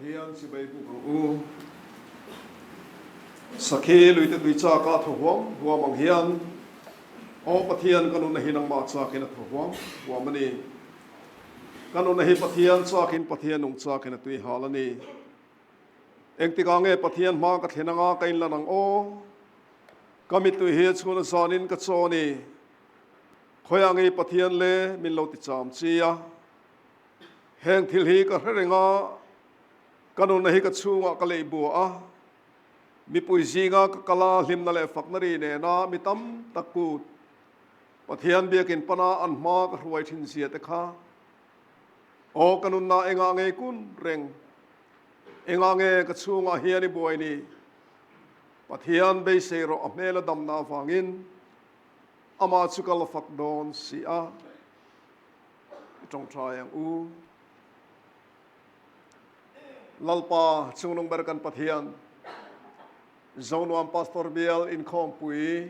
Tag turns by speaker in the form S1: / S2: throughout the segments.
S1: Pathian si bay bu sakhi lui te tui cha ka tho huam ang hian o Pathian kanun na hinang ma cha kin tho huam ani kanun na hi Pathian cha kin Pathian ung cha kin tui halani engti ka nge Pathian ma ka thenanga kain lanang o kami tui hi chuna sanin ka choni khoyangi Pathian le min lo ti cham chia heng thil hi ka hrenga kanun na hi ka chunga ka lei bua mi pui zinga ka kala hlim na le faknari ne na mi tam takut Pathian biakin pana an ma ka hruai thin sia te kha o kanun na enga nge kun reng enga nge ka chunga hiani buai ni Pathian be se ro amela dam na wangin ama chukal fakdon sia trong tryang u lalpa chunung berkan Pathian Zonuam Pastor BIAL INKHAWMPUI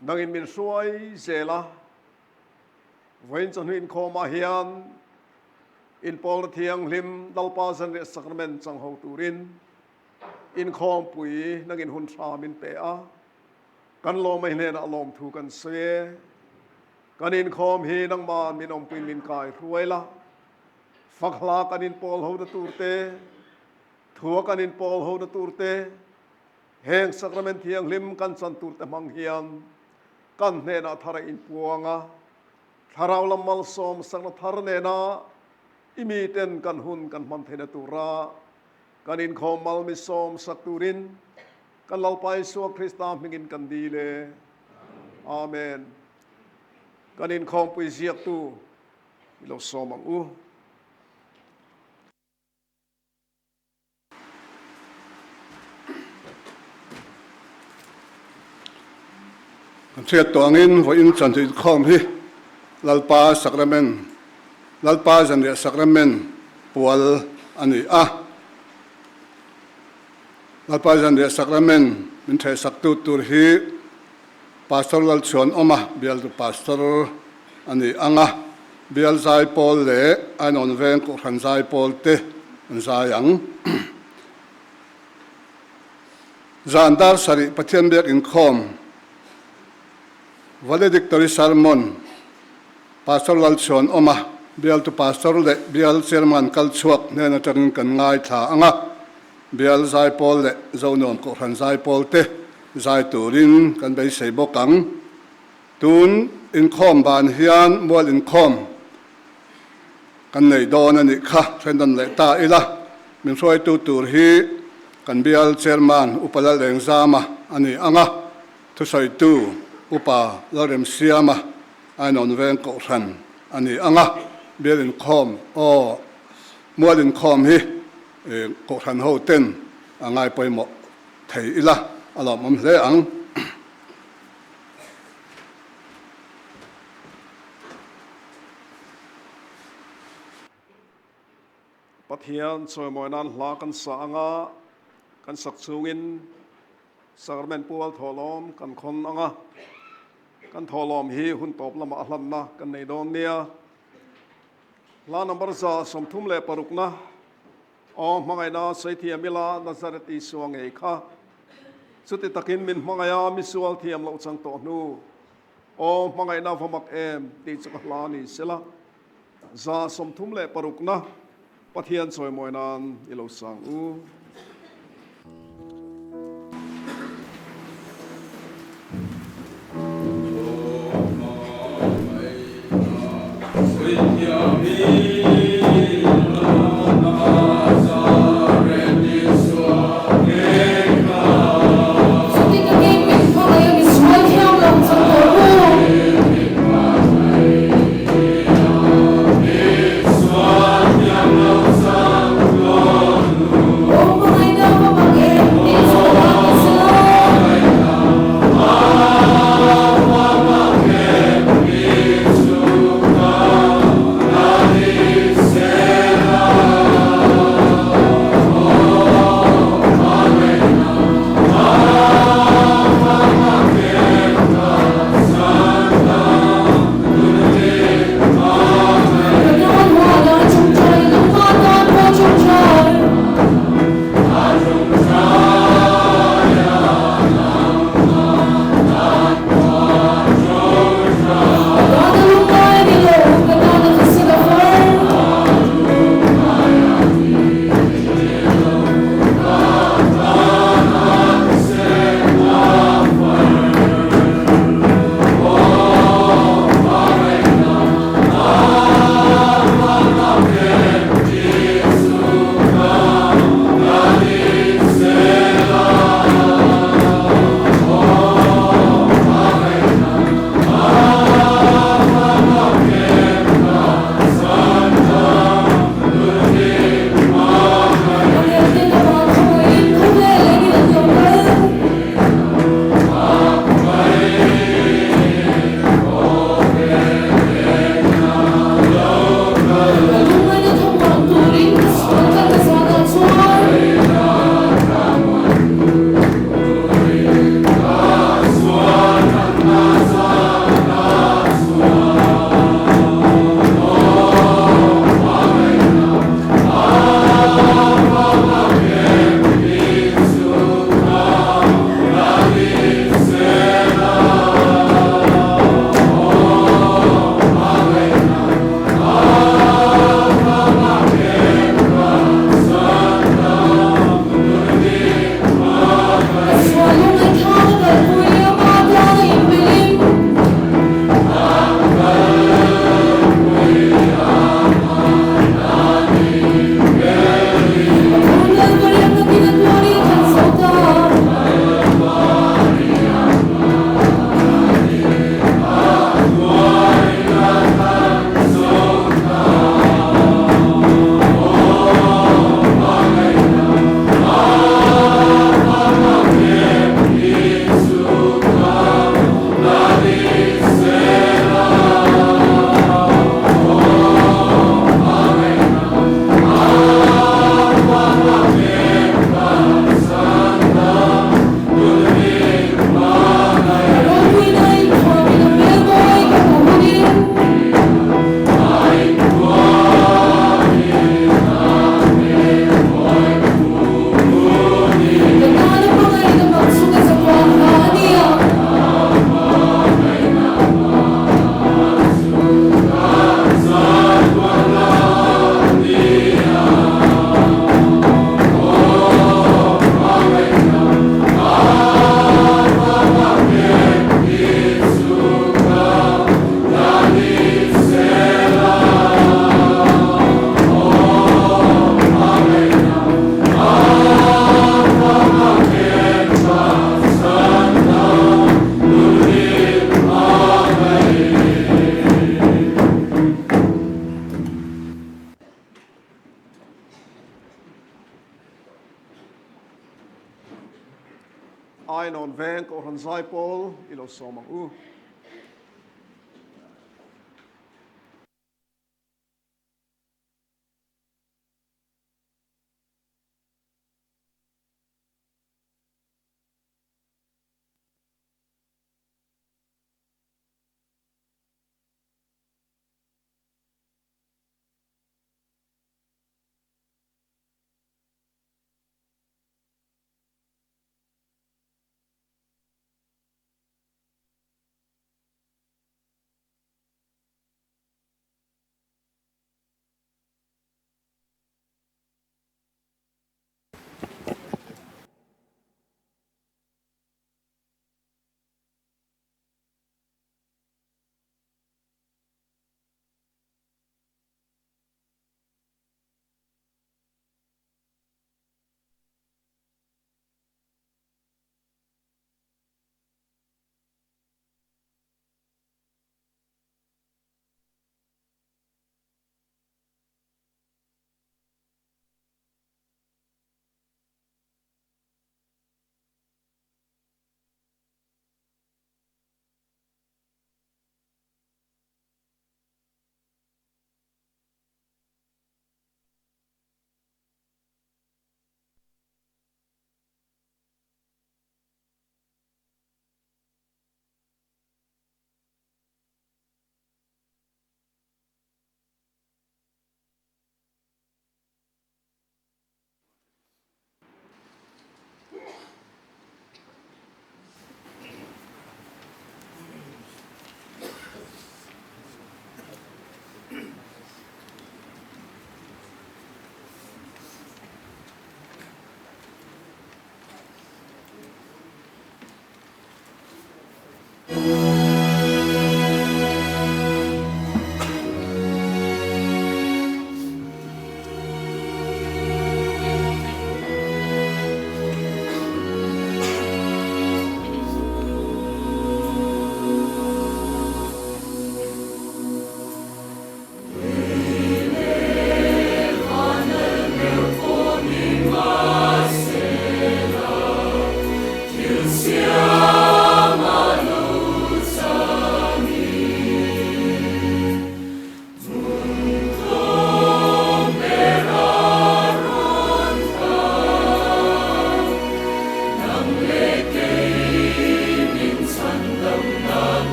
S1: nangin min suai zela wain chan in khoma hian in pol thiang lim dalpa san re sacrament chang ho turin INKHAWMPUI nangin hun tha min pe a kan lo mai len alom thu kan se kan in khom hi nang man min om pin min kai ruaila fakhla kan in pol ho da turte thua kan in pol ho da turte heng sacrament thiang lim kan chan turte mang hian kan ne na thara in puanga tharau lamal som sang thar ne na imiten kan hun kan man thena tura kan in khom mal mi som sakturin kan lalpai so Krista mingin kan dile amen kan in khom pui ziak tu lo som ang u
S2: Siat tuangin vo in chan tu khom hi lalpa sacrament lalpa jan re sacrament pual ani a lalpa jan re sacrament min thai saktu tur hi pastoral chon oma bial tu pastor ani anga bial zai pol le anon veng ko khan zai pol te an zayang zandar sari Pathian bek in khom valedictory sermon pastoral chon oma bial tu pastor le bial chairman kal chuak ne na tang kan ngai tha anga bial zai pol le zonom ko ran zai pol te zai turin kan bei sei bokang tun in khom ban hian mol in khom kan nei don ani kha thendan le ta ila min soi tu tur hi kan bial chairman upala leng zama ani anga thu soi tu upa larem siama anon veng ko ran ani anga bial in khom o mol in khom hi ko ran ho ten angai poimo thei ila alom om le ang
S1: Pathian choi moinan hla kan sa anga kan sak chungin sacrament pual tholom kan khon anga kan tholom hi hun top lama ahlan na kan nei don nia la number za somthum le parukna o mangai na saithi amila nazaret isuang ei kha chuti takin min mangaya misual thiam lo chang to nu o mangai na vamak em ti chakla ni sela za somthum le parukna Pathian choi moinan ilo sang u
S3: Oh
S1: ai non veng ko han zai pol ilo somang u.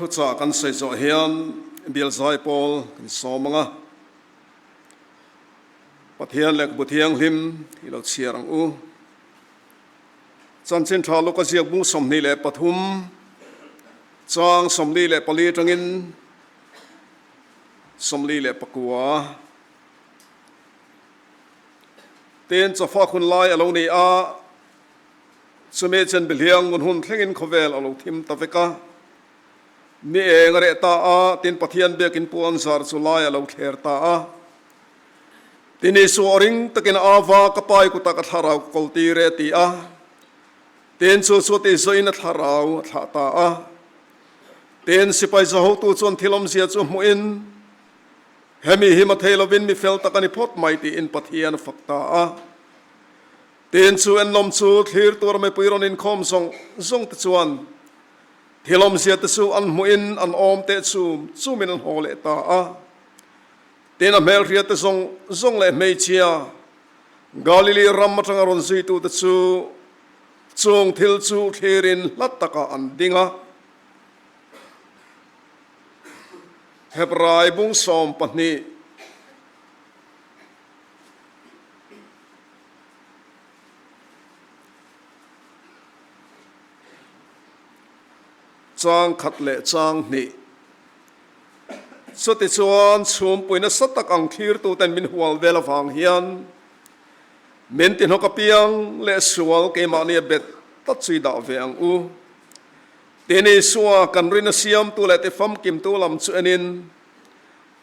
S1: ทุจากันใส่จ่อเฮียนเบียลไซปอลกันสอมังปะเทียนเล็กบุเทียงหิมที่เราเชียรังอูจันเชนทาลูกเจียบุ้งสมนีเล่ปฐุมจางสมนีเล่ปลีจังอินสมนีเล่ปกัวเตียนจะฟ้าคุณไล่อารมณ์นี้สมัยเจนเบลียงกุนหุ่นเทงินขวเวลอารมณ์ทิมตะเวกะมีเองเรตาเตียนปะเทียนเบียกินปวนสารสุไลอารมณ์เทร์ตาทีนี้สวริงตะกินอาวากปายกุตะกัทาราวกอลตีเรตีเตียนสุดที่สวยนัทาราวท่าตาเตียนสิไปจะหูตุจนทิลมเสียจุมุอินเฮมีหิมาเทลวินมีเฟลตะกันนิพอดไม่ตีอินปะเทียนฝักตาเตียนสูเอ็นลมสูทีร์ตัวไม่ปุยรอนินคอมทรงตะจวนทิลมเสียตะสูอันมุอินอันอมเตสูมินันโฮเลตาเตียนเมลเรียตะทรงเลเมเชียกาลิลีรัมมาจังอรอนซีตูตะสูจงทิลสูเทรินลัตตะกาอันดิงเฮบรายบุ้งสอมปนีจางขัดเละจางนี่สุดที่ชวนชุมปุยนัสตะกังคีร์ตูเต็นมินหัวเวลฟังเฮียนเมนตินหกเปียงเละสวลเกมาเนียเบ็ดตัดสุยดาวเวียงเตนิสัวกันรินเสียมตัวเละเตฟัมกิมตัวลำสุเอนิน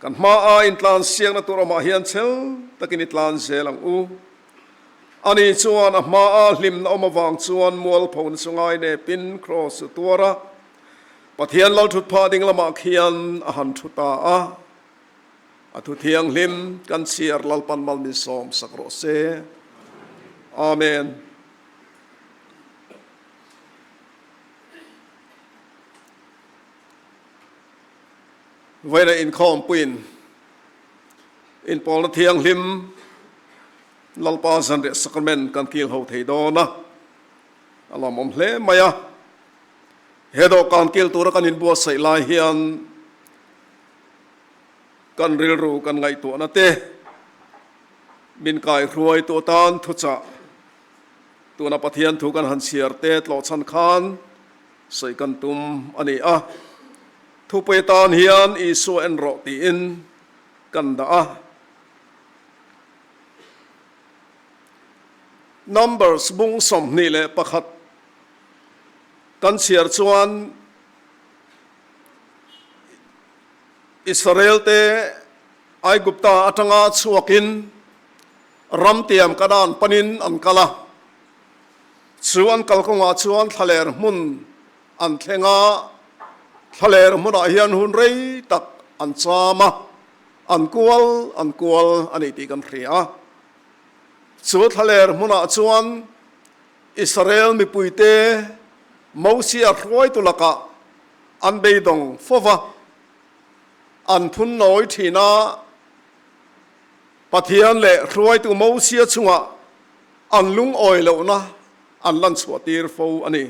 S1: กันมาอินทลานเสียงนัตัวมาเฮียนเชลตะกินิทลานเซลังอันนี้ชวนมาลิมเอามาวางชวนมัวลพงสุงไงเนปินครอสตัวระปะเทียนเราทุดพาดิ่งละมาเขียนอาหารทุตาทุเทียงลิมกันเสียร์ลปันมัลมิสอมสักโรเซอาเมนไว้ในอินคอมปินอินปอลเทียงลิมลลปาสันเดสักเมนกันกิลเฮาเทโดนะอัลลอฮ์มุมเลมายะเฮโดกันกิลตัวกันอินบัวใส่ลายเฮียนกันริลรูกันไงตัวนั่นเตบินกายรวยตัวตานทุจาตัวนับเทียนถูกกันหันเสียร์เตตหลอดสันคานใส่กันตุมอันนี้ทุเปตานเฮียนอิสุเอ็นโรตีอินกันดาNumbers บุ้งสมนี่แหละประคัดกันเสียร์ชวนอิสราเอลเตไอกุปตาอัตงาสวกินรำเตียมกระดานปนินอันกะละชวนกัลกงอาชวนทะเลรมุนอันเทงาทะเลรมุนอาเฮียนหุนเรยตักอันซามะอันกวลอันนี้ตีกันเรียชวนทะเลรมุนอาชวนอิสราเอลมีปุยเตมอสีอาร้อยตุลกะอันเบยดงฟวะอันพุนน้อยทีน่าปะเทียนเละรวยตัวมอสีอาชวะอันลุงออยเลวนะอันลันสวตีร์ฟูอันนี้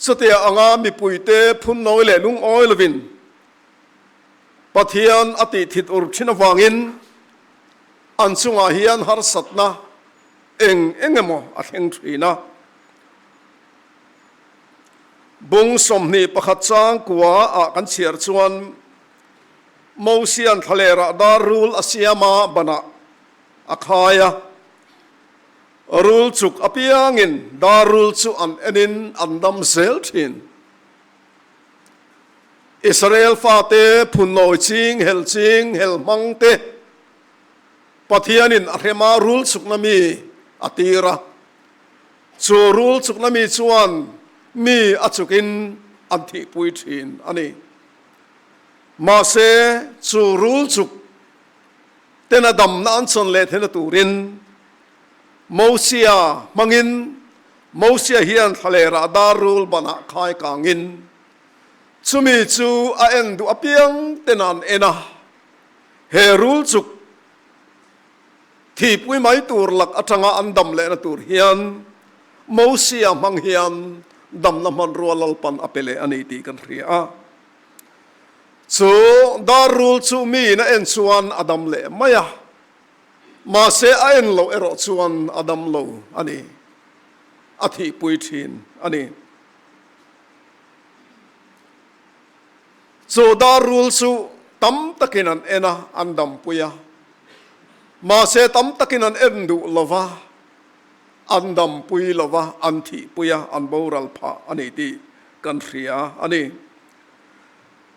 S1: สเตียอ่างมีปุยเตพุนน้อยเละลุงออยเลวินปะเทียนอติทิดอุรชินวางินอันสุงอาเฮียนฮาร์สัตนะเองโมอัดเองทรีนะบุงสมนีประคัดจางกัวกันเชียร์ชวนมอเซียนทะเลระดารูลอาเซียมาบนะอาคายารูลจุกอภิยังอินดารูลจุอันเอ็นินอันดัมเซลทินอิสราเอลฟาเตพุนโนจิงเฮลมังเตปะเทียนินอาเรมารูลจุกนามีอตีระจูรูลจุกนามีชวนมีอจุกินอันที่ปุยทินอันนี้มาเซจูรูลจุกเตนดำนันชนเลเทนตูรินมอสียมังอินมอสียเฮียนทะเลราดารูลบานะคายกางอินชุมีจูอาเอ็นดูอเปียงเตนันเอนะเฮรูลจุกที่ปุยไม่ตูรหลักอัตงาอันดำเลนตูรเฮียนมอสียมังเฮียน ดำน้ำมันรัวลลปันอเปเลอันนี้ตีกันเรียจูดารูลจูมีนะเอ็นชวนอดัมเล่ไม่อะมาเสียเอ็นโลเอรอชวนอดัมโลอันนี้อธิปุยทินอันนี้จูดารูลจูตั้มตะกินันเอ็นะอันดัมปุยะมาเสียตั้มตะกินันเอ็นดูลวะอันดัมปุยลวะอันธิปุยะอันบูรัลพะอันนี้ตีกันเรียอันนี้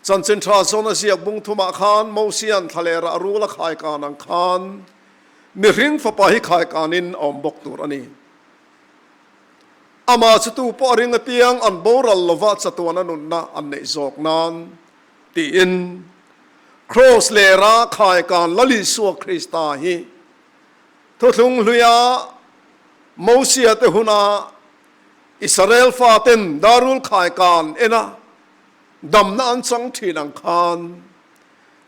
S1: จันเซนทราโซนเสียบุงทุมาขานมูเซียนทะเลระรูละขายกานังขานมีริงฝปะหิขายกานินอมบกตัวอันนี้อามาสตูปอริงเตียงอันบูรัลลวะสตัวนันุนนะอันเนจอกนันตีอินครอสเลระขายการลลิสัวคริสตาฮีทุกทุงลุยามูเซียเตหุนาอิสราเอลฟาเตนดารุลขายการเอนะดำนันสังทีนังคาน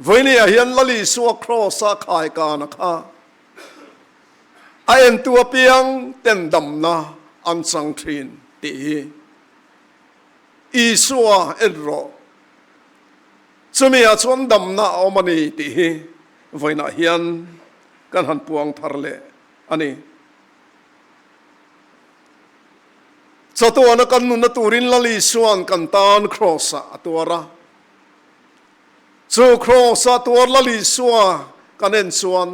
S1: วันนี้เห็นลลิสัวครอสขายการนะคะไอเอ็นตัวเปียงเต็นดำนาอันสังทีนตีอีสัวเอโรจะมีอาชวนดำนาเอามันนี่ตีวันนี้เห็นกันหันปวงทาร์เลอันนี้สตัวนักนุนตูรินลลิสวนกันตานครอสตัวระจูครอสตัวลลิสวกันเอ็นสวน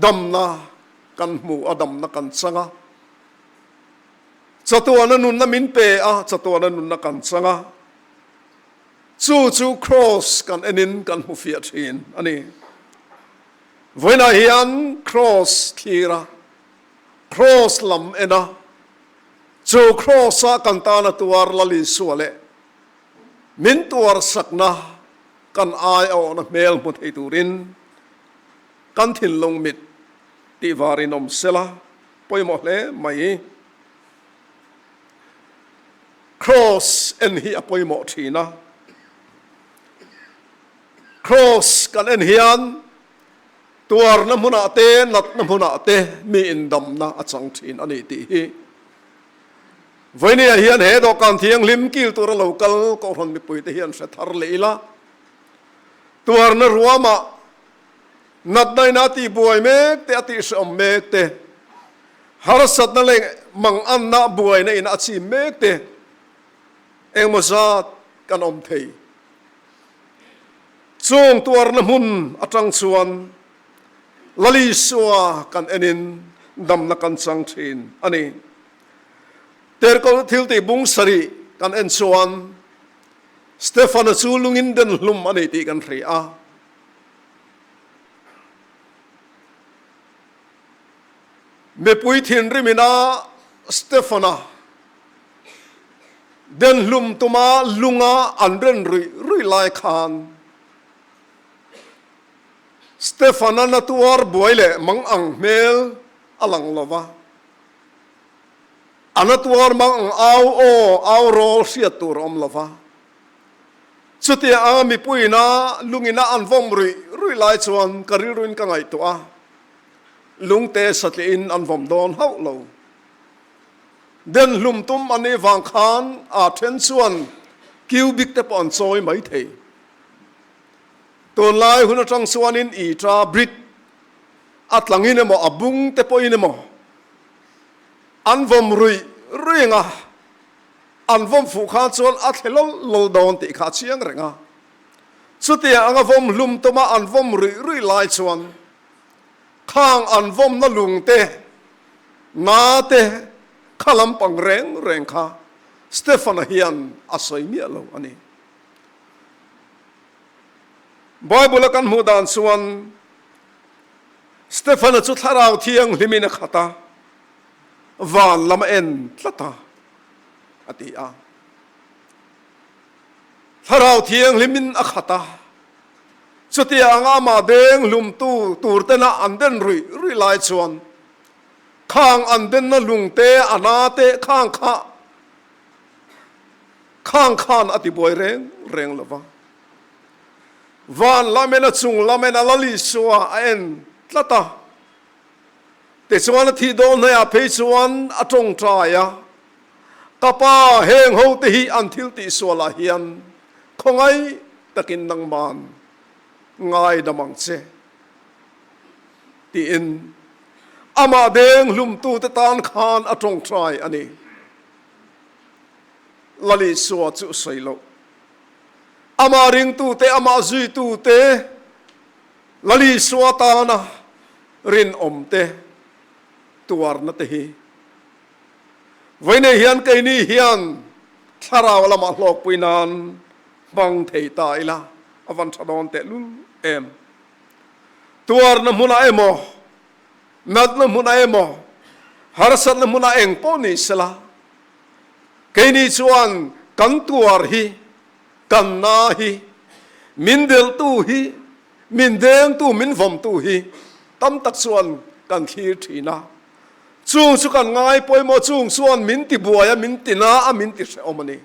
S1: ดำนากันหมูอดำนากันสังะสตัวนั้นนุนมินเปะสตัวนั้นนุนกันสังะจูครอสกันเอ็นินกันหูฟิอาทินอันนี้วันนี้เห็นครอสทีระครอสลำเอ็นะจูครอสกันตานะตัวลลิสวเลมินตัวสักนะกันอายเอานะเมลมุทัยตูรินกันถิ่นลงมิดที่วารินอมเซลาปอยหมดเลยไม่ครอสเอ็นฮีอปอยหมดทีนะครอสกันเอ็นฮีอันตัวน้ำมุนาเตนัดน้ำมุนาเตมีอินดำนะอัจังทีนอันนี้ตีวันนี้เฮียนเหตุการณ์เที่ยงลิมกิลตัวเราเกลก็คนมีปุยเฮียนเสถารเลยละตัวนั้นรัวมานัดได้นาทีบวยเมกเตอติสอมเมกเตฮาร์สัตนั่นเลยมังอันนาบวยในนาทีเมกเตเองมาซัดกันอมเทยช่วงตัวนั้นหุ่นอัจังส่วนลลิสัวกันเอ็นินดำนักกันสังทินอันนี้เตอร์ก็ทิลตีบุงสรีกันเอ็นส่วนสเตฟานซูลุงินเดนลุมอันนี้ตีกันเรียเมื่อปุยทินริมินาสเตฟานาเดนลุมตุมาลุงาอันเรนรุยลายคานสเตฟานานาตัวร์บวยเล่มังอังเมลอลังลวะอันตัวร์มังเอาโรเสียตัวรอมลวะสุดที่อามีปุยนาลุงินาอันวงรุยลายชวนกริรุนกังไอตัวลุงเตสติอินอันวมโดนเฮาโลเดินลุมตุ้มอันนี้วางคานอาเทนส่วนคิวบิกเตปอนซอยไม่เทตัวลายหุ่นจังส่วนอินอีตราบริกอัดหลังอินโมอบุงเตปอินโมอันวมรุยงะอันวมฟูขาส่วนอัดเฮลโลดอนติขาเชียงเรงะสุดที่อังวมลุมตุ้มอันวมรุยลายส่วนข้างอันวมนลุงเตนาเตขลัมปังเร่งค่ะสเตฟานเฮียนอาศัยเมียเราอันนี้บอยบุลกันมูดานส่วนสเตฟานจุดทาราวเทียงลิมินขัตาวานลำเอ็นตะตาอติอาทาราวเทียงลิมินอขัตาสุดที่อ่างอามาเด้งลุมตูร์เตนะอันเดนรุยลายชวนข้างอันเดนนะลุงเตอนาเตข้างข้านอติบวยเร่งละวะวันละเมนะจุงละเมนะละลิสัวเอ็นตะตาแต่ส่วนที่โดนเนี่ยเพชวนอตรงใจ kapa heng ho te hi an thil ti suala hian khongai takin nang man ngai damang che ti in ama deng lum tu te tan khan atong trai ani lali suwa chu soilo ama ring tu te ama zui tu te lali suwa ta na rin om te tuar na te hi voine hian ke ni hian tharaw lama hlok puinan bang thei ta ila avan thadon te lum em tuar na muna emo nat na muna emo harsat na muna eng po ni sala ke ni chuan kan tuar hi kan na hi min del tu hi min deng tu min vom tu hi tam tak chuan kan khir thina chung chu kan ngai poimo chung chuan min ti buaya min ti na a min ti se omani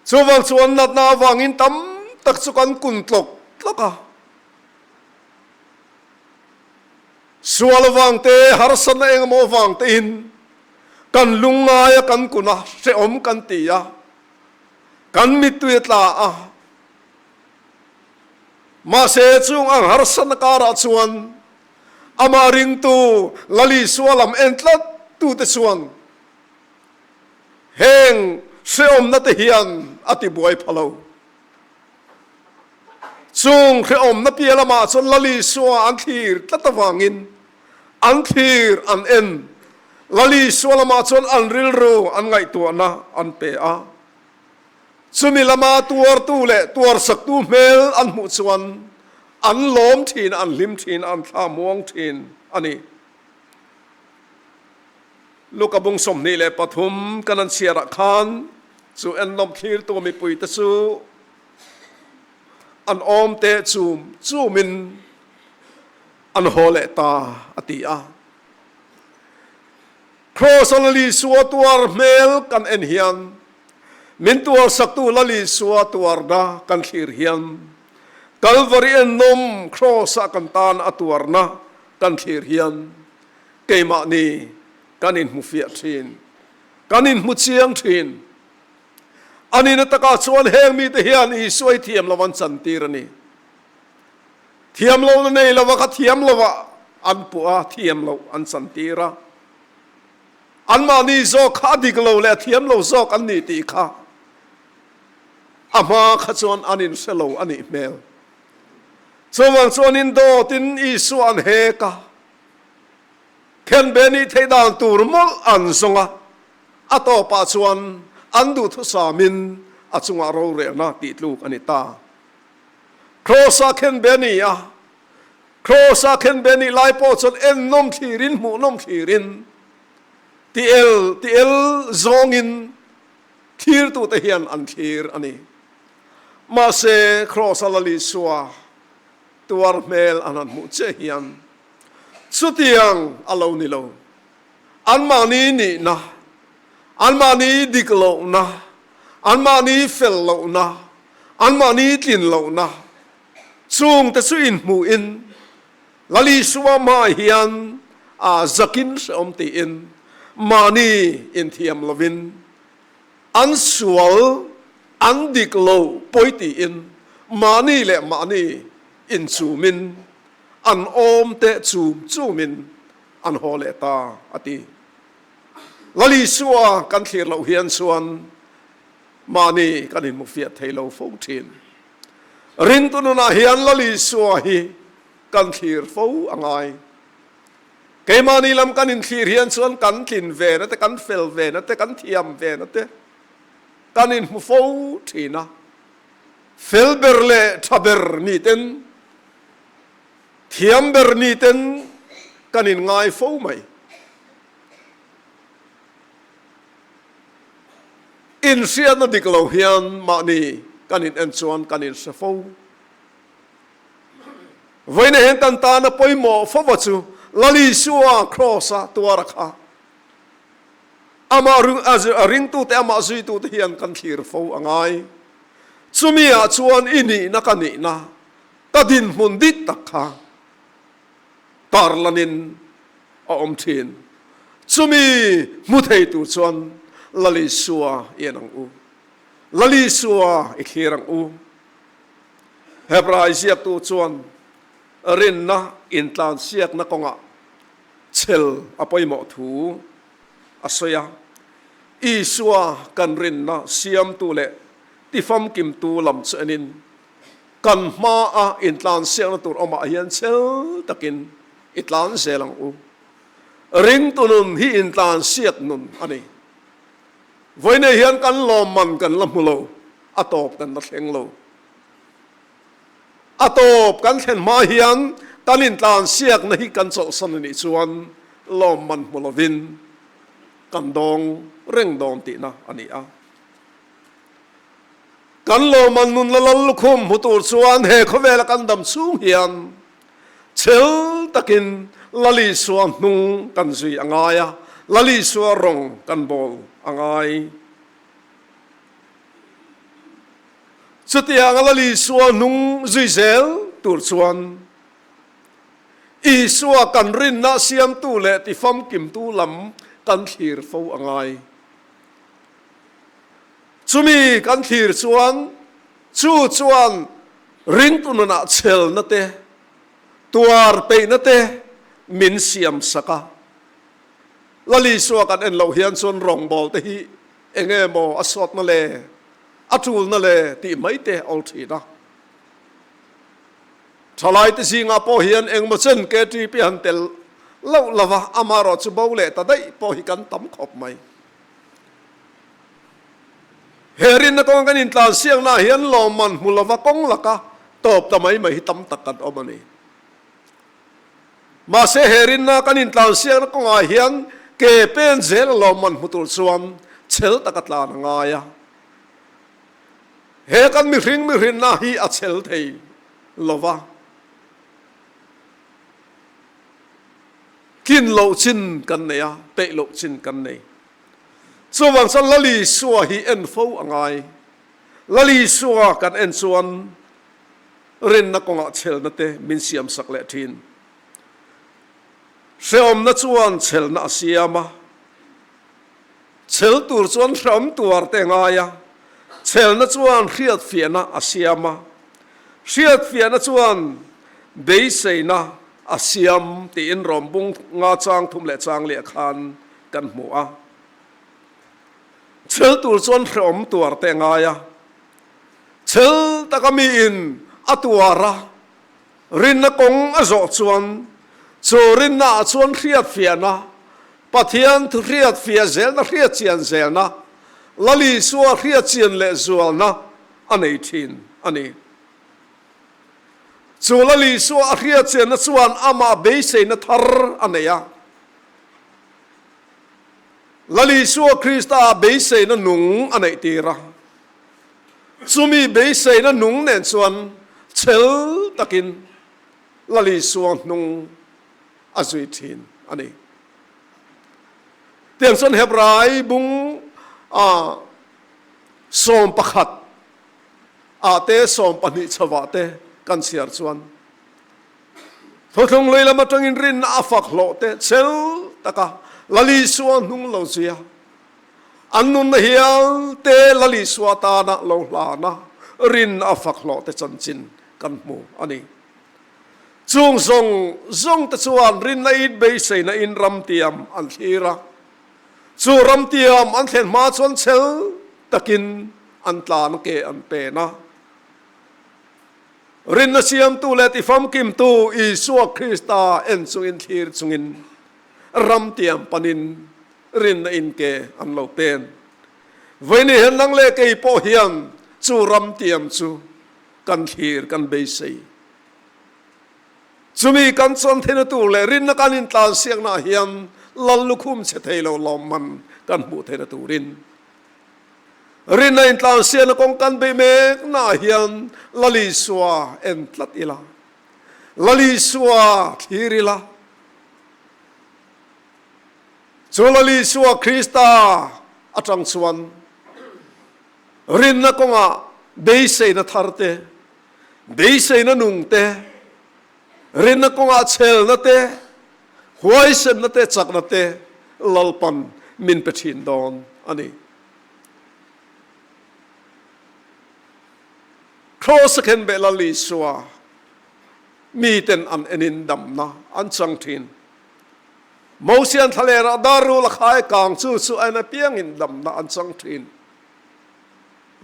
S1: chuwang chuan nat na wangin tam tak chu kan kun tlok tloka sual wang te harsan na eng mo wang te in kan lungaya kan kuna se om kan tia kan mituitla a ma se chung ang harsan na kara chuan ama ring tu lali sualam entlat tu te chuan heng se om na te hian ati buai phalo chung khe om na piala ma chon lali suwa an thir tatawangin an thir an en lali suala ma chon an ril ro an ngai tu na an pe a chumi lama tuar tu le tuar sak tu mel an mu chuan an lom thin an lim thin an tha muang thin ani lukabung som ni le pathum kanan siara khan chu en lom khir tu mi pui ta chu an om te chu min an hole ta ati a cross lali suwa tuar mel kan en hian min tuar sak tu lali suwa tuar da kan khir hian Calvary en nom cross a kan tan atuar na kan khir hian keima ni kanin mu fia thin kanin mu chiang thin ani na taka chuan heng mi te hian I soi thiam lawan chan tir ani thiam lo na nei lawa ka thiam lawa an pu a thiam lo an chan tira an ma ni zo kha dik lo le thiam lo zo kan ni ti kha ama kha chuan anin selo ani mel chuwang chuan in do tin Isu an he ka khen beni theidan tur mol an zonga ato pa chuan an du thu samin achunga ro re na ti tluk ani ta crossa khen beni a crossa khen beni lai po chon en nom thirin mu nom thirin ti el zongin thir tu te hian an thir ani ma se crossa lali suwa tuar mel anan mu che hian chutiang alo ni lo an mani ni na an mani diklo na an mani fel lo na an mani tlin lo na chung te su in mu in lali suwa ma hian a zakin som ti in mani in thiam lovin an sual an diklo poiti in mani le mani in chumin an om te chumin an hole ta ati lali suwa kan thlir lo hian chuan mani kanin mu fiat thailo fo thin rin tu na hian lali suwa hi kan thlir fo angai ke mani lam kanin thlir hian chuan kan thin ve na te kan fel ve na te kan thiam ve na te kanin mu fo thina fel berle thaber ni ten thiam ber ni ten kanin ngai fo mai in sia na diklo hian ma ni kanin en chuan kanin se fo voine hen tan ta na poimo fo wachu lali suwa crossa tuara kha ama ring tu te ama zui tu te hian kan thir fo angai chumia chuan ini na kani na tadin mundit takha tarlanin a om thin chumi muthei tu chuan lali suwa yenang u lali suwa ikhirang u Hebrai siak tu chuan rin na intlan siak na konga chel apoi mo thu asoya iswa kan rin na siam tu le ti fam kim tu lam chanin kan ma a intlan siak na tur oma hian chel takin itlan selang u ring tunun hi intlan siak nun ani voine hian kan lom man kan lamulo atop kan na thleng lo atop kan thlen ma hian kan intlan siak na hi kan chaw san ni chuan lom man mulovin kan dong reng dong ti na ani a kan lom man nun la lal khum hutur chuan he khowela kan dam chung hian chel takin lali suam nung kan zui angaya lali suwa rong kan bol angai chutia lali suwa nung zui zel tur chuan i suwa kan rin na siam tu le ti fam kim tu lam kan thir fo angai chumi kan thir chuan chu chuan ring tu na chel na te tuar pe na te min siam saka lali suwa kan en lo hian chon rong bol te hi enge mo asot na le atul na le ti mai te ol thi na thalai te singa po hian eng mo chen ke ti pi han tel lo lava amaro chu bo le ta dai po hi kan tam khop mai herin na kong kan in tlan siang na hian lo man mulava kong laka top ta mai mai tam takat omani ma se herin na kan in tlan siang na kong a hian ke pen zel lo man mutul suam chel takatla na nga ya he kan mi ring na hi a chel thei lova kin lo chin kan ne ya pe lo chin kan nei chuwang san lali suwa hi en fo angai lali suwa kan en chuan rin na konga chel na te min siam sak le thin seom na chuan chel na siama chel tur chuan ram tuar te nga ya chel na chuan hriat fiana asiama hriat fiana chuan dei seina asiam ti in rombung nga chang thum le chang le khan kan mu a chel tur chuan ram tuar te nga ya chel takami in atuara rin na kong azo chuan chorin na chuan hriat fiana pathian thu hriat fia zel na hriat chian zel na lali suwa hriat chian le zual na anei thin ani chu lali suwa hriat chian na chuan ama be sei na thar aneya lali suwa krista be sei na nung anei tira chumi be sei na nung nen chuan chel takin lali suwa nung azui thin ani tiang son hebrai bung som pakhat ate som pani chawate kan siar chuan thothong leila matangin rin na afak lo te chel taka lali suan nung lo zia annun na hial te lali suata na lo la na rin afak lo te chanchin kan mu ani chung zong te chuan rin na it be sei na in ram tiam an thira chu ram tiam an thlen ma chuan chel takin an tlan ke an pe na rin na siam tu le ti fam kim tu i suwa krista en chungin thir chungin ram tiam panin rin na in ke an lo ten voini hen nang le ke po hian chu ram tiam chu kan thir kan be sei chumi kan chon thena tu le rin na kan in tlan siang na hian lal lukhum che theilo lom man kan mu thena tu rin na in tlan siang na kong kan be me na hian lali suwa en tlat ila lali suwa thirila chu lali suwa krista atang chuan rin na konga be sei na tharte be sei na nung te rin na konga chel na te huai sem na te chak na te lalpan min pethin don ani cross ken be la li suwa mi ten an enin dam na an chang thin Mosian thalera daru la khai kang chu chu ana piang in dam na an chang thin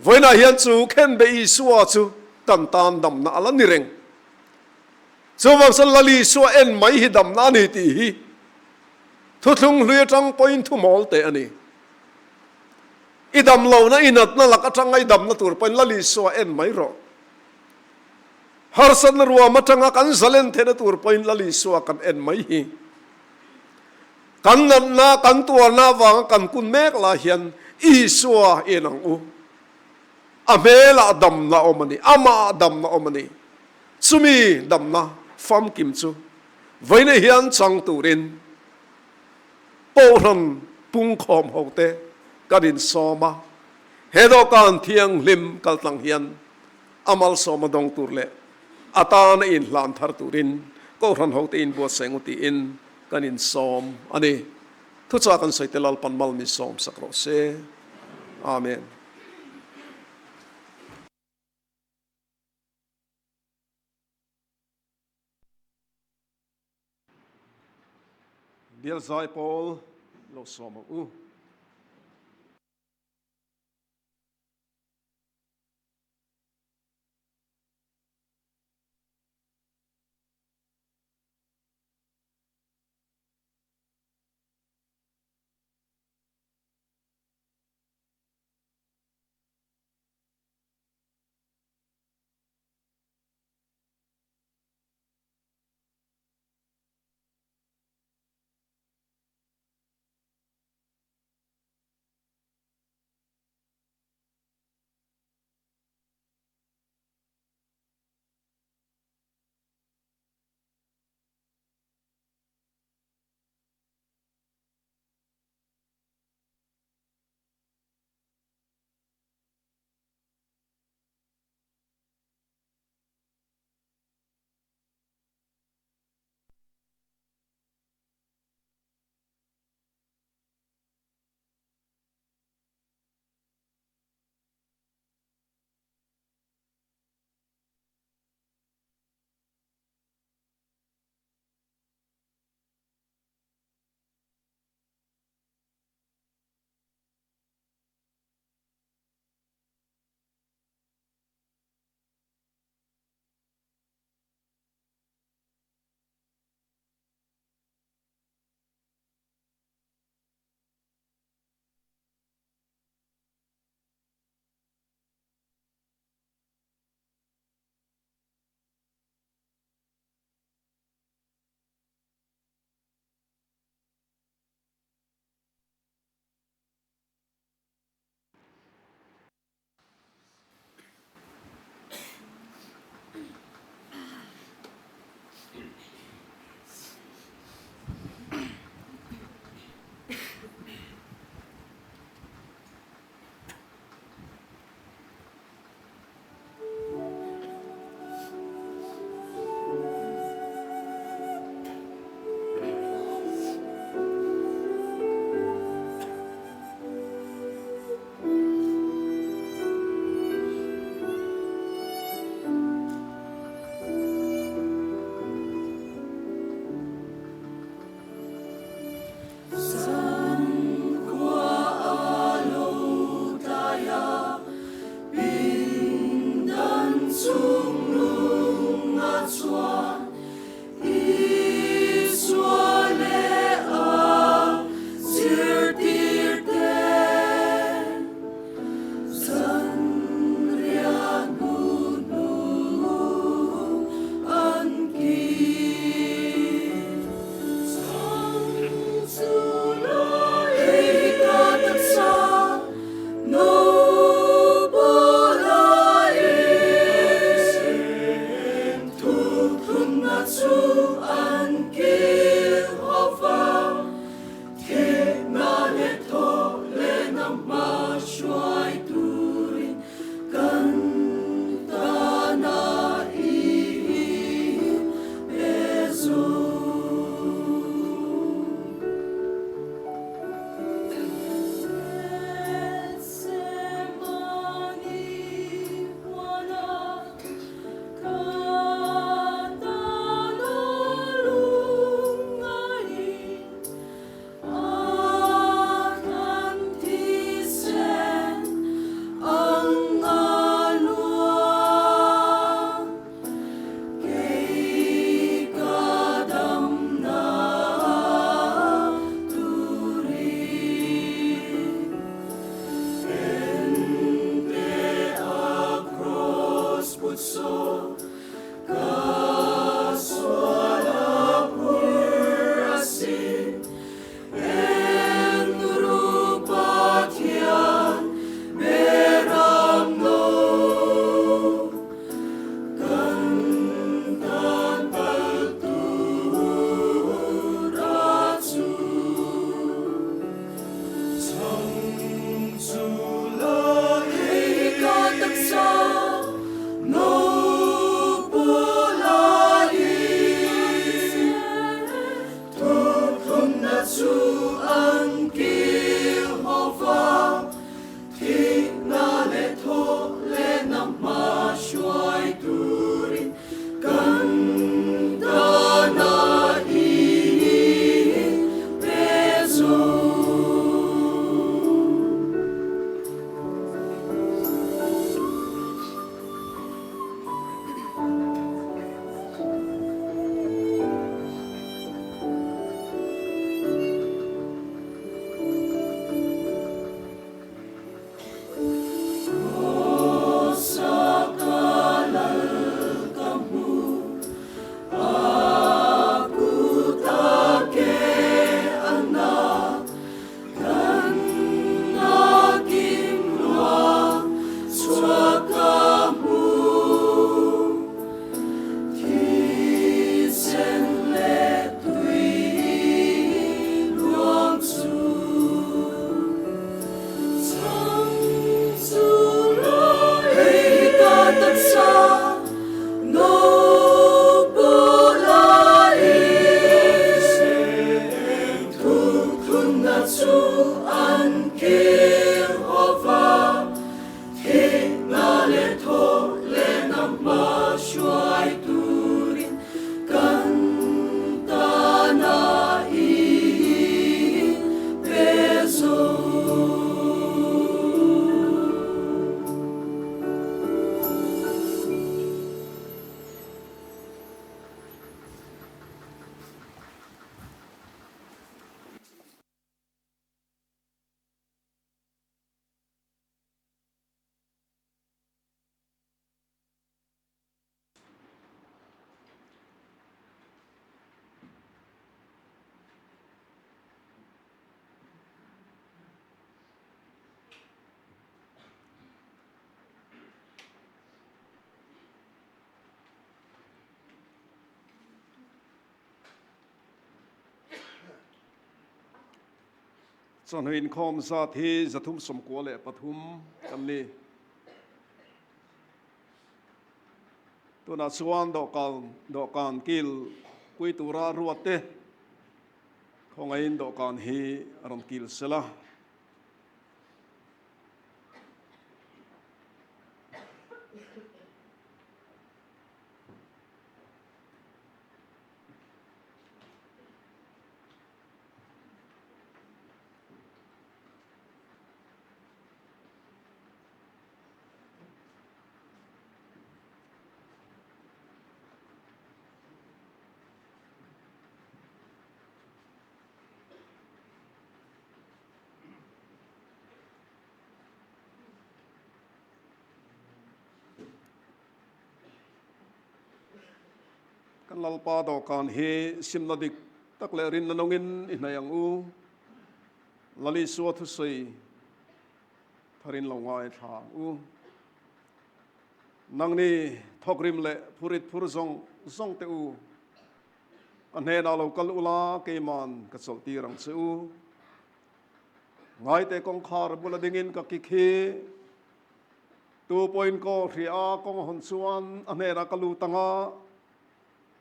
S1: voina hian chu khen be I suwa chu tan tan dam na ala ni reng chu wang san lali suwa en mai hi dam na ni ti hi thu thung hlui tang point thu mol te ani I dam lo na inat na lak atang ai dam na tur point lali suwa en mai ro har san ruwa matanga kan zalen the na tur point lali suwa kan en mai hi kan nan na kan tua na wang kan kun mek la hian I suwa enang u amela dam na omani ama dam na omani sumi dam na fam kim chu voina hian chang turin poran pung khom hote kadin soma hedo kan thiang lim kal tang hian amal soma dong turle atana in hlan thar turin ko ran hote in bo senguti in kanin som ani thu cha kan soitelal panmal mi som sakro se amen Bial zai Paul lo som u chon hin khom za thi zathum som ko le pathum kan ni tuna chuan do kan kil pui tura ruate khongain do kan hi ron kil sela kan lalpa do kan hi simnadik takle rin nanongin inayang u lali suwa thu sei tharin longai tha u nangni thokrim le phurit phur zong te u anhe na lokal ula ke man ka cholti rang se u ngai te kong khar bula dingin ka ki khi 2 point ko ria kong hon chuan anhe ra kalu tanga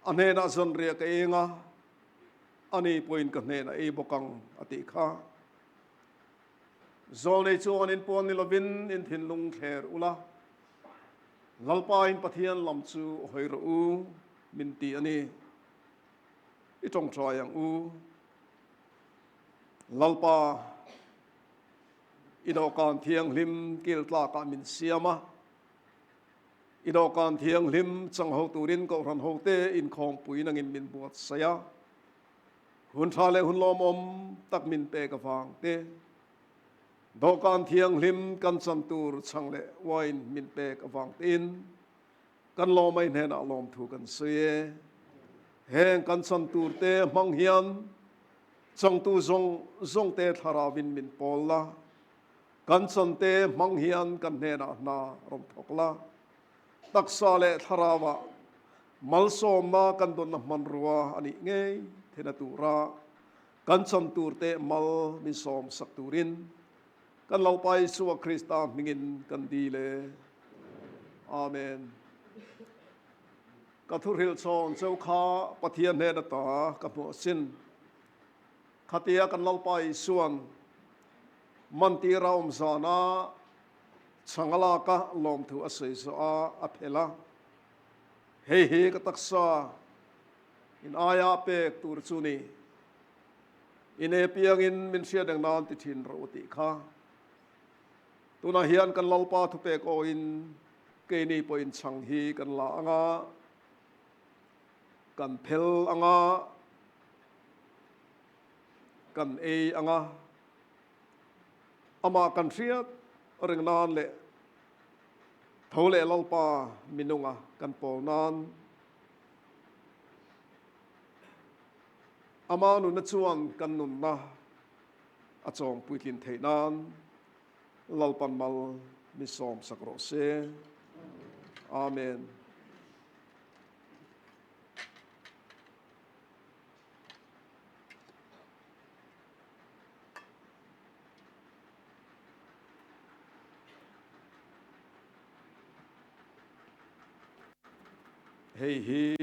S1: anhe na zon ria ka enga ani point ka ne na e bokang ati kha zol nei chuan in pon ni lovin in thin lung kher ula lalpa in pathian lam chu hoi ro u min ti ani I tong trai yang u lalpa ido kan thiang lim kil tla ka min siama ido kan thiang lim chang ho turin ko ran ho te in khom pui nang in min buat saya hun tha le hun lom om tak min pe ka wang te do kan thiang lim kan chan tur chang le wain min pe ka wang tin kan lo mai ne na lom thu kan se heng kan chan tur te mang hian chang tu zong te tharawin min pol la kan chan te mang hian kan ne na rom thok la taksa le tharawa malsom na kan don na man ruwa ani ngei thena tura kan chan tur te mal mi som sak turin kan lalpai suwa Krista mingin kan dile amen kathuril chon chau kha pathian he da ta ka mo sin khatia kan lalpai suan manti raum zana changala ka lom thu asei so a phela he ka taksa in aya pe tur chuni in e piang in min sia dang nan ti thin ro ti kha tuna hian kan lalpa thu pe ko in ke ni po in chang hi kan la anga kan phel anga kan e anga ama kan riat reng nan le thole lalpa minunga kan pol nan ama nu na chuan kan nun na a chong puitlin theinan lalpan mal mi som sakro se amen hei hi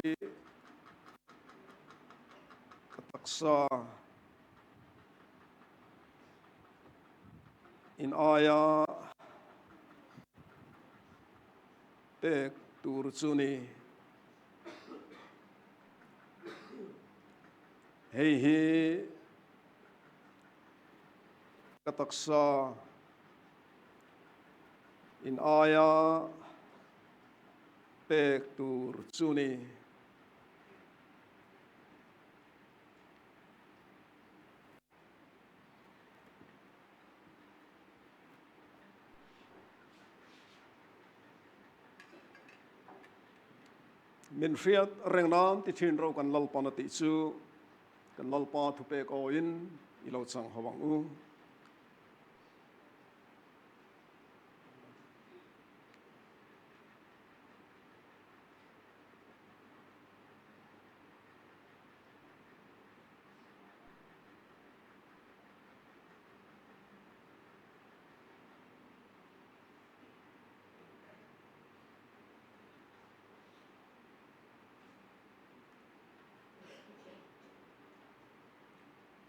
S1: kataksa in aya pek tur chuni hei hi kataksa in aya pek tur chuni min riat rengnan ti thin ro kan lalpa na ti chu kan lalpa thu pe ko in ilo chang hawang u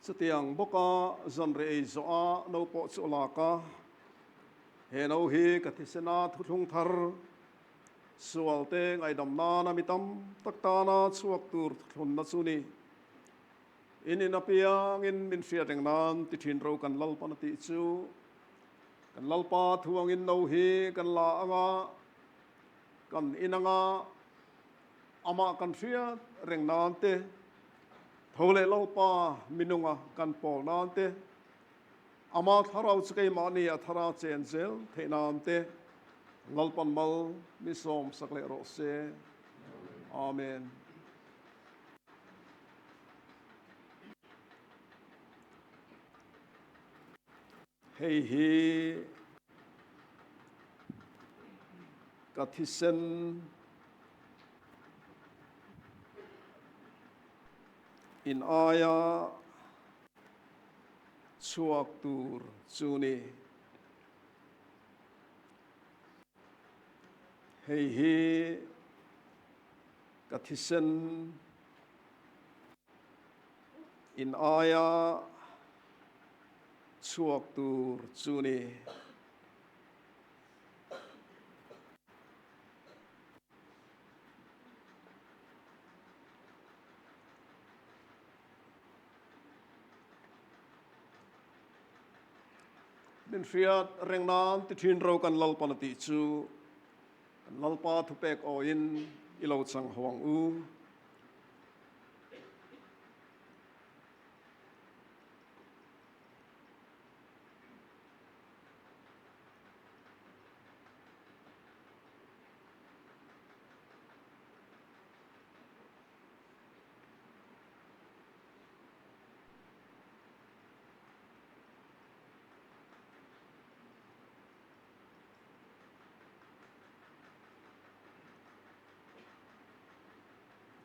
S1: Setiang boka genre zoa no po sulaka he no hi kathisena thung thar sualte ngai damna na mitam taktana chuak tur thun na chuni in apiang in min fia teng nan ti thin ro kan lal pan ti chu kan lalpa thuang in no hi kan la anga kan inanga ama kan fia reng nan te thole lalpa minunga kan pol nan te ama tharau chukai mani a thara chen zel theinam te lalpan mal mi som sakle ro se amen hei hi kathisen in aya chuak tur chuni hei hi kathisen in aya chuak tur chuni min fiat reng nan ti thin ro kan lalpan ti chu kan lalpa thupek o in ilo chang hawang u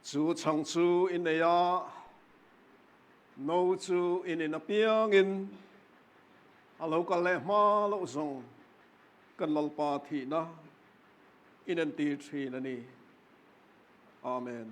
S1: chu chang chu in aya no chu in apiang in alo ka le ma lo zong kan lalpa thi na in an ti thi na ni amen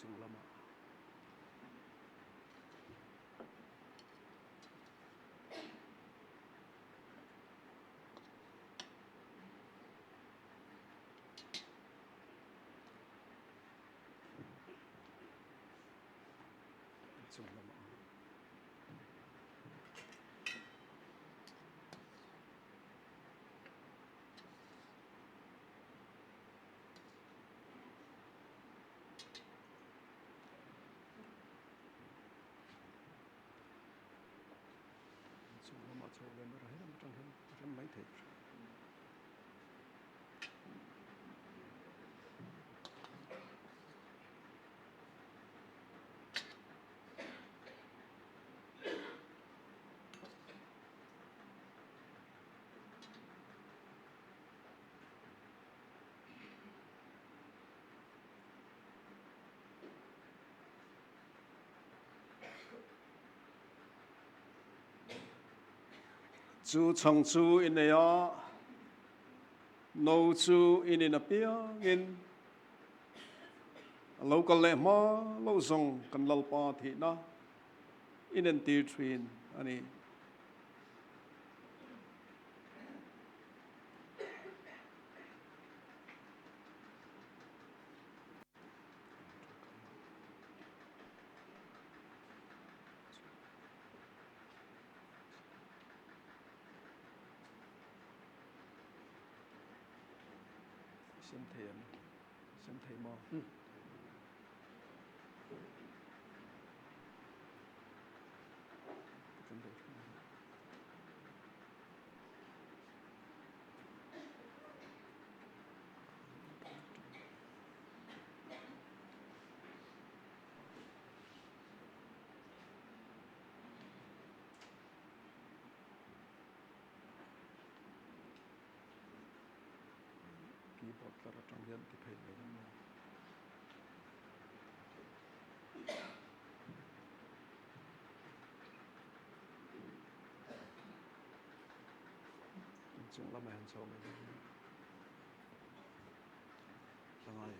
S1: chung lama chung lama sâu lên nó thấy nó trong thêm mấy thịt chú chồng chú in này á nô chú in apia in lâu cái lệ mà lâu dùng cần lâu pa thì nó in tir train anh xem thầy mà keyboard là trong dân thì phải lấy chúng là mày hàng sau mình là ai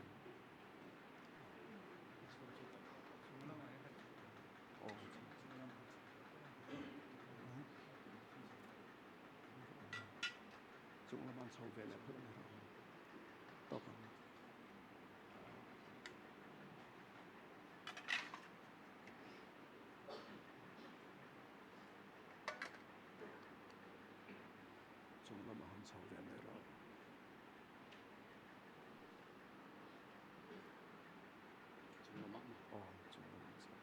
S1: chúng là ban sau về là rất là tốt chúng là ban sau về này rồi chúng là mắc chúng là ban sau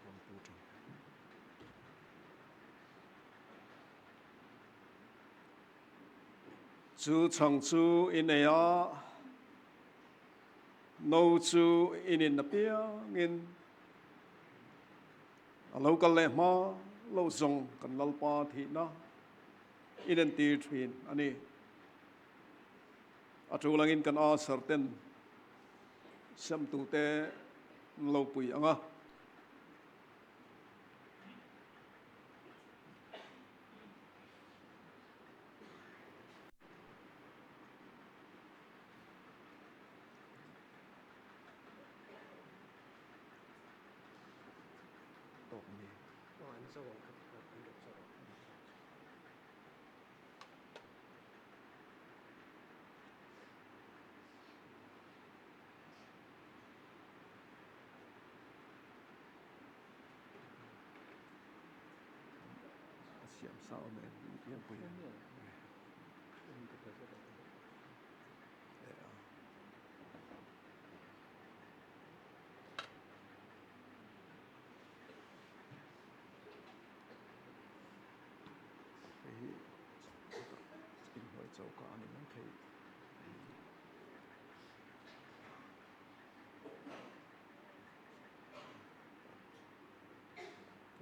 S1: quan tu trọng chú chồng chú in này á nô chú in apia in lâu cái lệ mà lâu dùng cần lâu pa thì nó in tir train anh chú lang in cần certain xem tu te lâu pui anga xiêm sao này yên pui in hơi châu cả anh mình thấy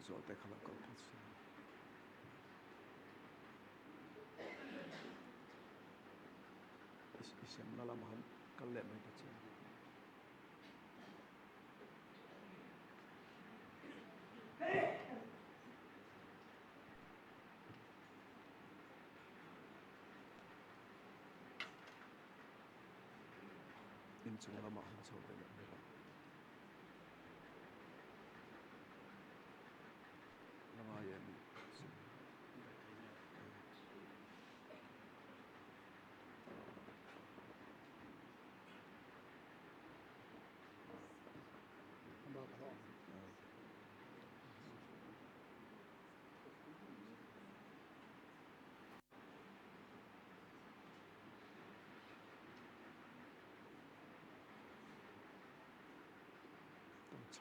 S1: rồi tay khá là cầu thật sự xem nó làm hẳn cái lệ mình thật sự in chung là mà không sâu về lệ mình nó mà yên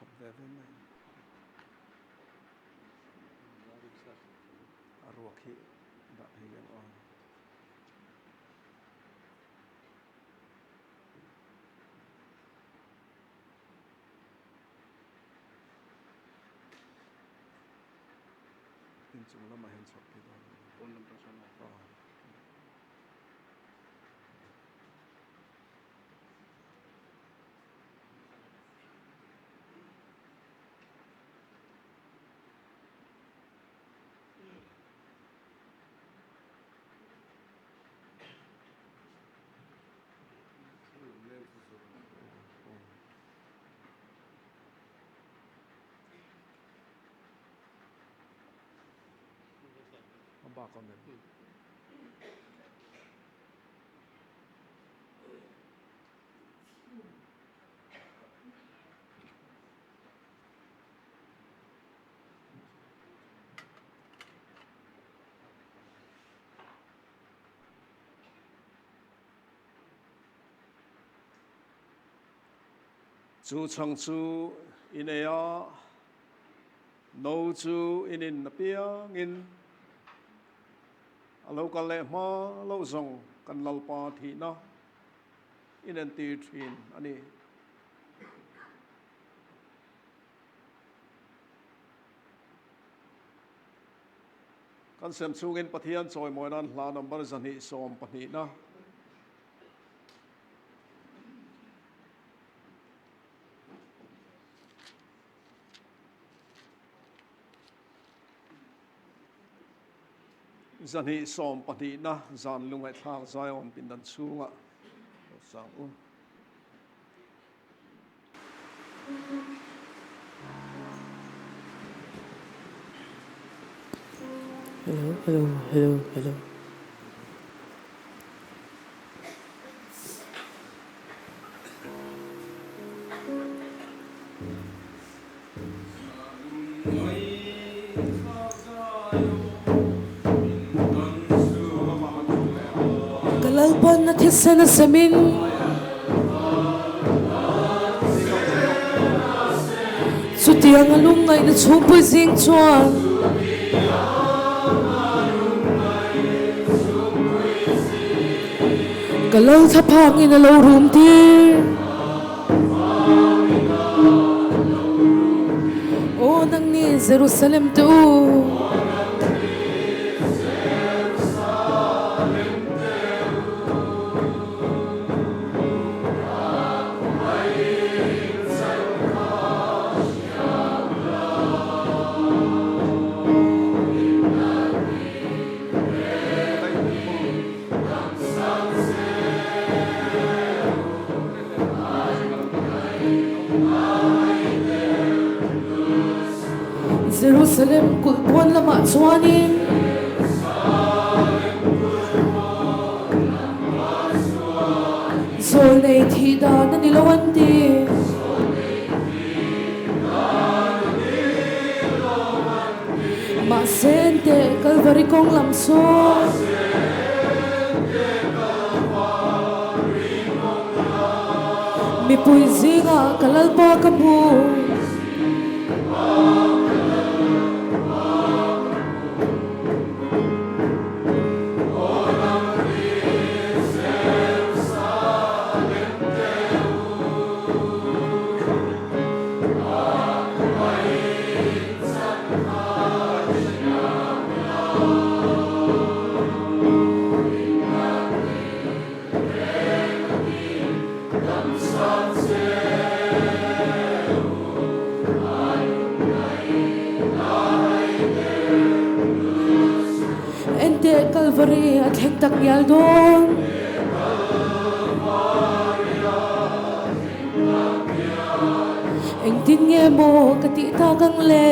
S1: chop ve ve mai arwak hi da hi yang on tin chung lama hen chop ki don on lam ta sana ba con den chu chang chu inea no chu inin napia ngin alo ka le ma lo zong kan lalpa thi na inen ti thin ani kan sem chungin pathian choi moinan hla number zani som pani na zani som pani na zan lungai thang zion pindan chunga sang u
S3: Hello. Kalalpan na tisa na samin sutiang alungay na chumpoy sing chuan Kalau thapangin na low room tir O nang ni Jerusalem tu Jerusalem kulpuan lama chuanin Zol nei thida na nilawan ti Ma sente Calvary kong lamso Mi puizinga kalalpa kamu Calvary at hektak yaldon Eng tinge mo katita kang le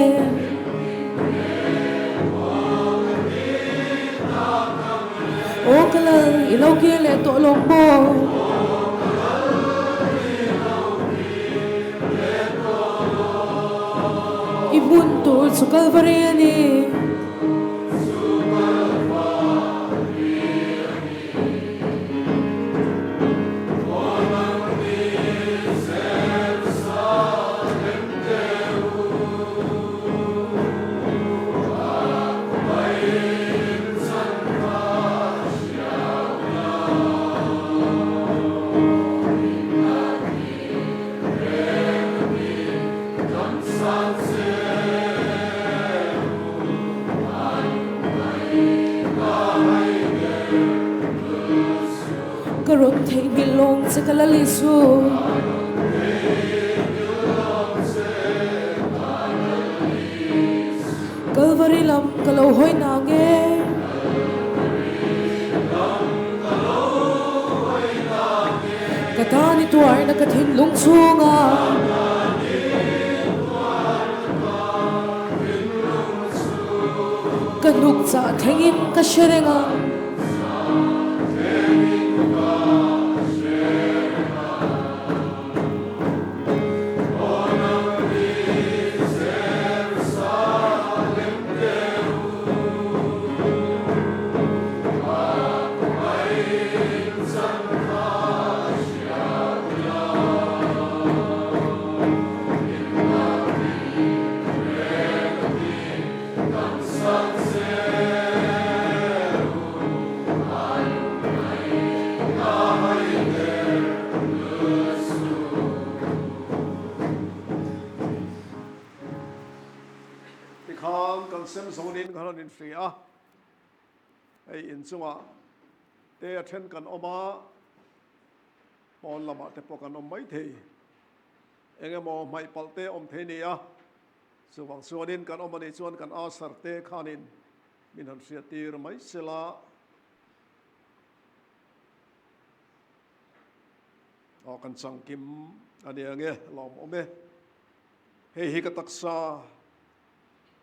S3: O kalal ilaw kile tolong mo Ibuntol sa Calvary ani run thei bilong se kalalisu Calvary lam kalau hoi nange Katani tuar na kathin lungsunga Kanuk sa thengin kasherenga
S1: sem zonin kan in free a ei in chunga te athen kan oma pon lama te pokan om mai thei engemaw mai palte om thei ni a chuwang chuanin kan omani chuan kan a sarte khanin min han sia tir mai sela o kan changkim ani ange lom ome hei hi ka taksa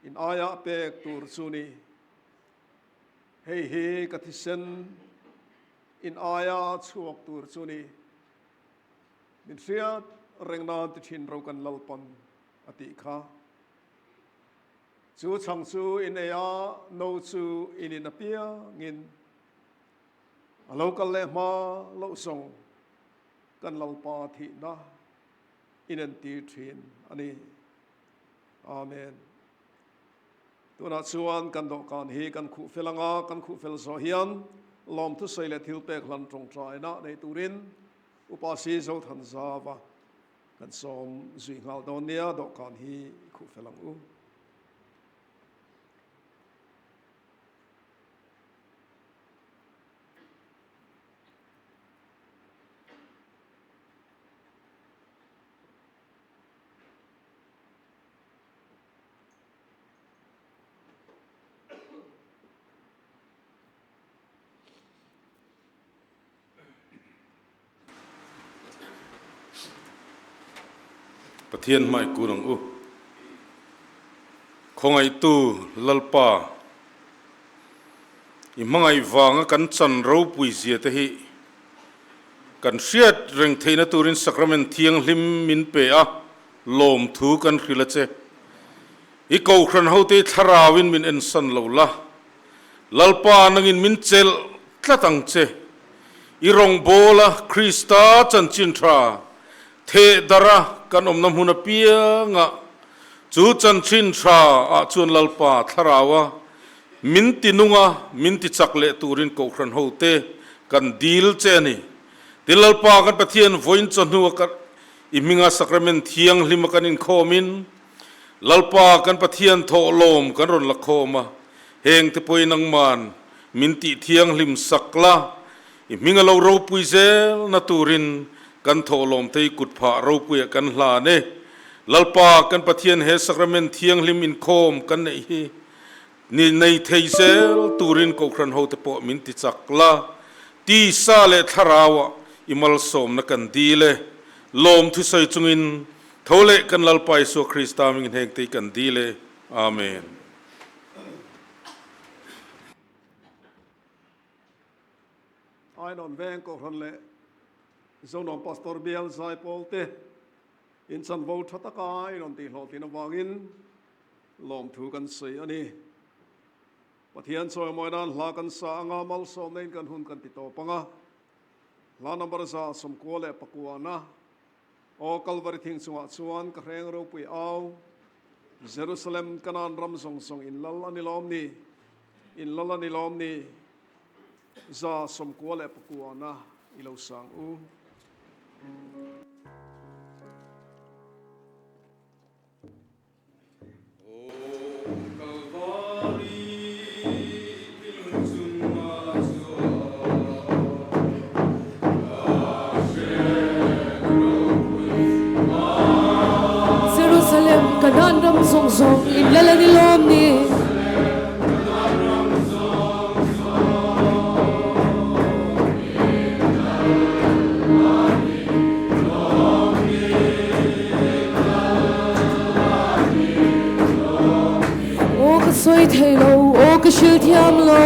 S1: in aya pek tur chuni hei hi kathisen in aya chuak tur chuni min riat rengna ti thin ro kan lalpan ati kha chu chang chu in aya no chu in apia ngin alo kal le ma lo song kan lalpa thi na in an ti thin ani amen tuna chuan kan do kan hi kan khu felanga kan khu fel so hian lom thu seile thil pek hlan tong trai na nei turin upasi zo than zawa kan som zui ngal don nia do kan hi khu felang u
S4: Pathian mai kurang u khongai tu lalpa i mangai wanga kan chan ro pui zia te hi kan hriat reng theina turin sacrament thiang hlim min pe a lom thu kan hrila che i ko khran hote tharawin min en san lo la lalpa nangin min chel tlatang che i rong bola krista chan chin thra the dara kan om nam huna pia nga chu chan chin thra a chun lalpa tharawa min tinunga min ti chakle turin ko khran hote kan dil che ni tilalpa kan pathian voin chanu ka iminga sacrament thiang hlima kan in khomin lalpa kan pathian tho lom kan ron la khoma heng te poinang man min ti thiang hlim sakla iminga lo ro puizel na turin kan tholom tei kutpha ro puya kan hla ne lalpa kan pathian he sacrament thiang hlim in khom kan nei hi ni nei theisel turin ko khran ho te po min ti chakla ti sa le tharawa imal som na kan dile lom thu sai chungin thole kan lalpa isu krista ming heng te kan dile amen
S1: ai non veng ko khran le Zonuam pastor BIAL sai polte in san vo thataka in on ti hlotin awangin lom thu kan sei ani pathian soi moinan hla kan sa anga mal som nein kan hun kan ti to panga la number sa som ko le pakuana o kalvari thing chunga chuan ka hreng ro pui au Jerusalem kanan ram song song in lalani lom ni za som ko le pakuana ilo sang u
S3: soi thei lo o ka shil thiam lo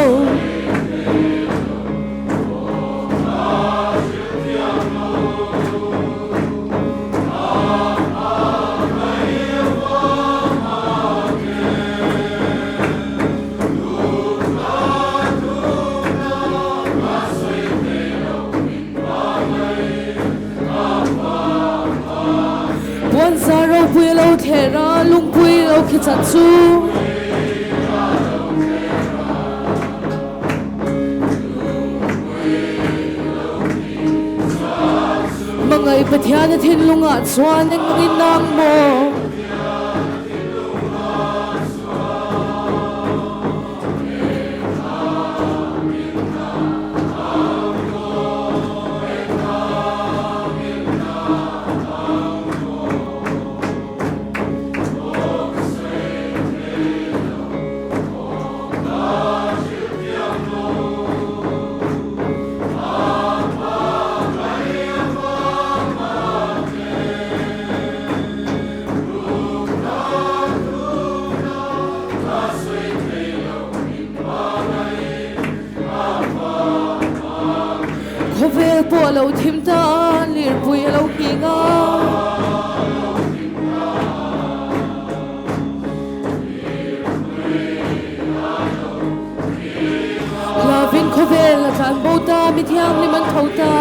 S3: buan zaro pui lo thera lung pui lo khichat chu mangai pathian thin lunga chuan en ngin nang mo khovel po lo thim ta lir pui lo kinga lavin khovel kan bota mi thiam ni man thauta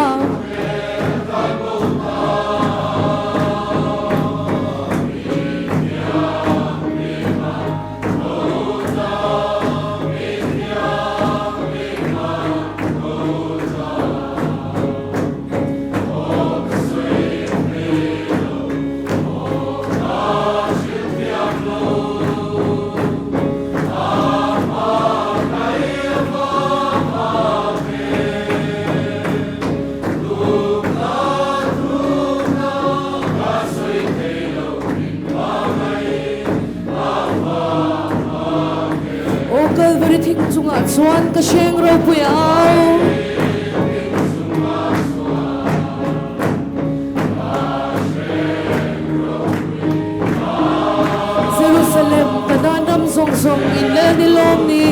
S3: thing chunga chuan ka sheng ro pui au Jerusalem kadanam song song in le ni lom ni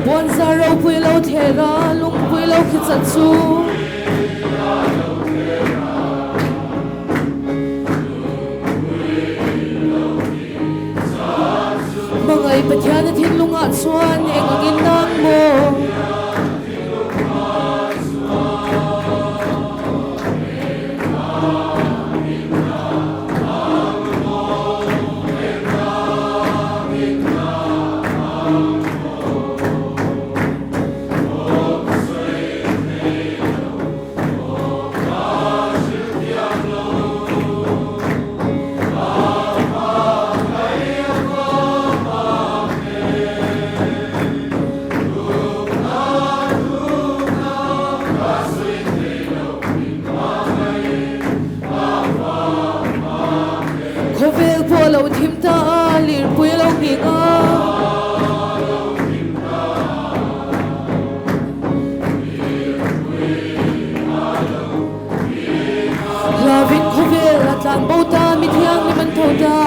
S3: buan zaro pui lo thera lung pui lo khichat chu mangai pathian thin lunga chuan engangin nang mo khovel po lo thim ta lir pui lo kinga lavin khovel atlan bota mi thiang ni man thota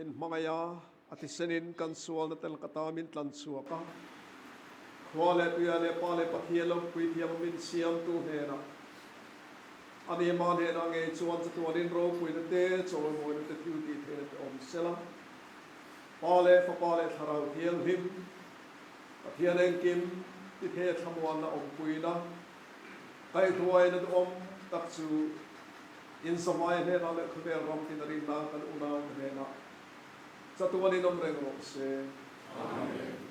S1: min mangaya atisenin kan sual na tel katamin tlan suaka khwale tuya le pale pathialong pui thiam min siam tu hena ani man he na nge chuan chatuanin ro pui na te chaw mo na te thiu ti the te om sela pale fa pale tharau thiam him pathianeng kim ti the thamwan na om pui na kai thuai na om tak chu in samay he na le khber ram tin rin na kan una he na chatuanin om reng ro se amen.